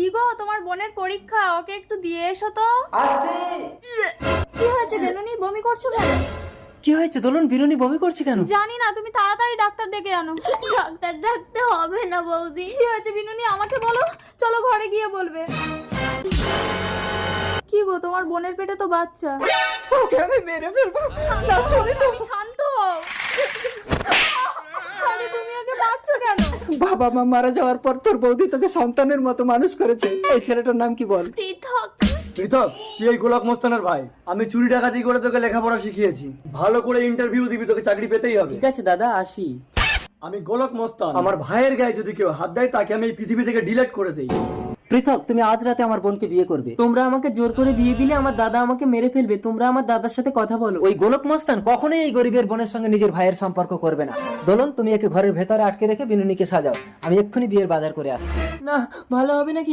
কি গো, তোমার বোনের পরীক্ষা, ওকে একটু দিয়ে এসো তো। কি হয়েছে বেলুনি, বমি করছো কেন? কি হয়েছে দোলন? বিনুনি বমি করছে কেন? জানি না, তুমি তাড়াতাড়ি ডাক্তার ডেকে আনো। ডাক্তার ডাকতে হবে না বৌদি। কি হয়েছে বিনুনি, আমাকে বলো, চলো ঘরে গিয়ে বলবে। কি গো, তোমার বোনের পেটে তো বাচ্চা। ওকে আমি মেরে ফেলবো। না শুনি তো। তুমি শান্ত হও। আরে তুমি ওকে মারছো কেন? বাবা মা মারা যাওয়ার পর তোর বৌদি তোকে সন্তানের মতো মানুষ করেছে। এই ছেলেটার নাম কি বল? পৃথক। পৃথক, তুই এই গোলাপ মস্তানের ভাই। আমি চুরি ডাকাতি করে তোকে লেখাপড়া শিখিয়েছি। ভালো করে ইন্টারভিউ দিবি, তোকে চাকরি পেতেই হবে। ঠিক আছে দাদা, আসি। আমি গোলক মস্তান। আমার ভাইয়ের গায়ে যদি কেউ হাত দেয় তাকে আমি এই পৃথিবী থেকে ডিলিট করে দেই। পৃথক, তুমি আজ রাতে আমার বোনকে বিয়ে করবে। তোমরা আমাকে জোর করে বিয়ে দিলে আমার দাদা আমাকে মেরে ফেলবে। তোমরা আমার দাদার সাথে কথা বলো। ওই গোলক মস্তান কখনোই এই গরিবের বোনের সঙ্গে নিজের ভাইয়ের সম্পর্ক করবে না। দোলন, তুমি একে ঘরের ভেতরে আটকে রেখে বিনুনিকে সাজাও। আমি এক্ষুনি বিয়ের বাজার করে আসছি। না, ভালো হবে নাকি?